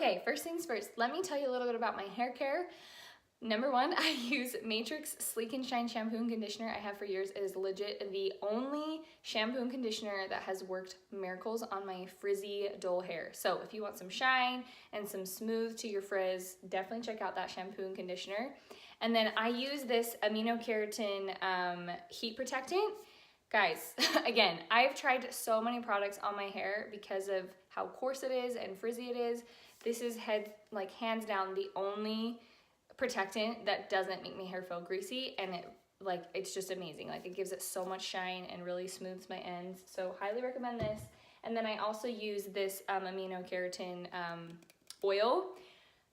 Okay, first things first, let me tell you a little bit about my hair care. Number one, I use Matrix Sleek and Shine shampoo and conditioner I have for years. It is legit the only shampoo and conditioner that has worked miracles on my frizzy, dull hair. So if you want some shine and some smooth to your frizz, definitely check out that shampoo and conditioner. And then I use this amino keratin heat protectant. Guys, again, I've tried so many products on my hair because of how coarse it is and frizzy it is. This is hands down the only protectant that doesn't make my hair feel greasy, and it's just amazing. Like, it gives it so much shine and really smooths my ends. So highly recommend this. And then I also use this amino keratin oil.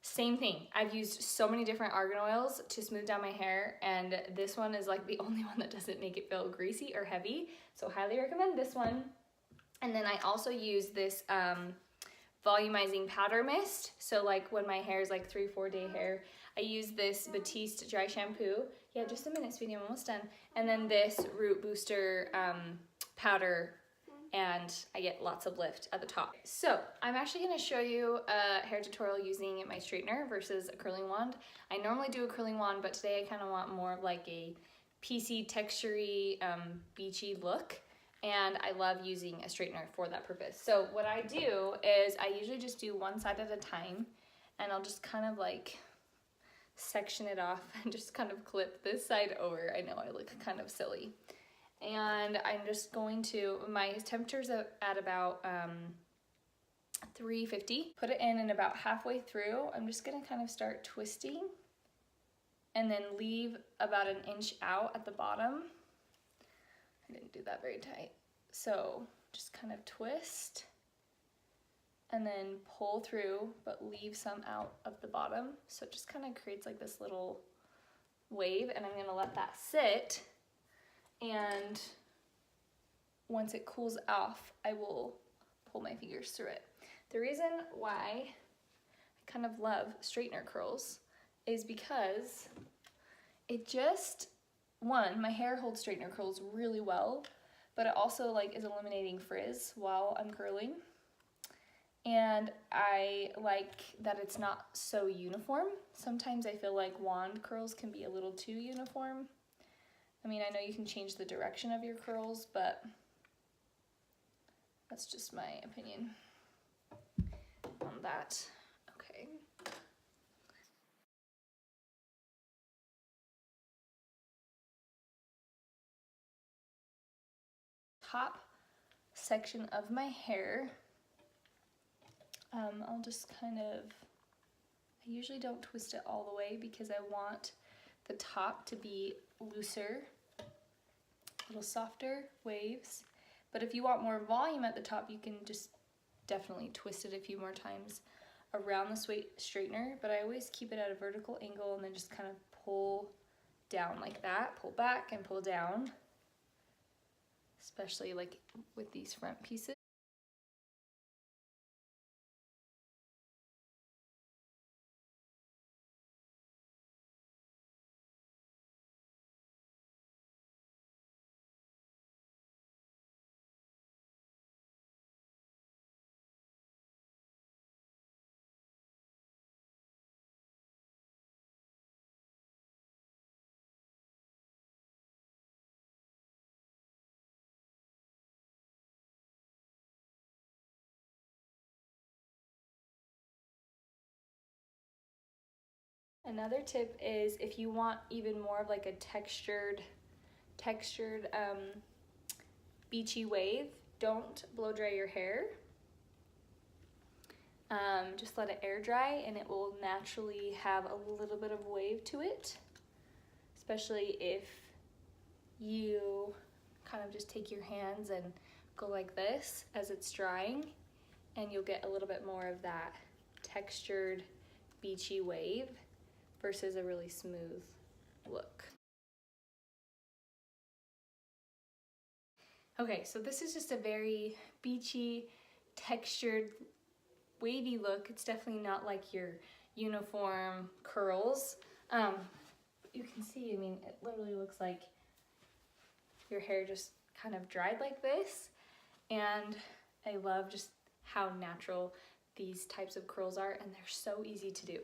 Same thing. I've used so many different argan oils to smooth down my hair, and this one is like the only one that doesn't make it feel greasy or heavy. So highly recommend this one. And then I also use this volumizing powder mist. So like when my hair is like 3-4 day hair, I use this Batiste dry shampoo. Yeah, just a minute, sweetie, I'm almost done. And then this root booster powder, and I get lots of lift at the top. So I'm actually gonna show you a hair tutorial using my straightener versus a curling wand. I normally do a curling wand, but today I kind of want more of like a piecey, textury, beachy look. And I love using a straightener for that purpose. So what I do is I usually just do one side at a time, and I'll just kind of like section it off and just kind of clip this side over. I know I look kind of silly. And I'm just going to, my temperature's at about 350. Put it in, and about halfway through, I'm just gonna kind of start twisting and then leave about an inch out at the bottom. I didn't do that very tight. So just kind of twist and then pull through, but leave some out of the bottom. So it just kind of creates like this little wave, and I'm gonna let that sit. And once it cools off, I will pull my fingers through it. The reason why I kind of love straightener curls is because it just, one, my hair holds straightener curls really well, but it also like is eliminating frizz while I'm curling. And I like that it's not so uniform. Sometimes I feel like wand curls can be a little too uniform. I mean, I know you can change the direction of your curls, but that's just my opinion on that. Okay. Top section of my hair, I'll just kind of, I usually don't twist it all the way because I want the top to be looser, a little softer waves. But if you want more volume at the top, you can just definitely twist it a few more times around the straightener, but I always keep it at a vertical angle and then just kind of pull down like that, pull back and pull down, especially like with these front pieces. Another tip is if you want even more of like a textured beachy wave, don't blow dry your hair. Just let it air dry and it will naturally have a little bit of wave to it, especially if you kind of just take your hands and go like this as it's drying, and you'll get a little bit more of that textured beachy wave versus a really smooth look. Okay, so this is just a very beachy, textured, wavy look. It's definitely not like your uniform curls. You can see, I mean, it literally looks like your hair just kind of dried like this. And I love just how natural these types of curls are, and they're so easy to do.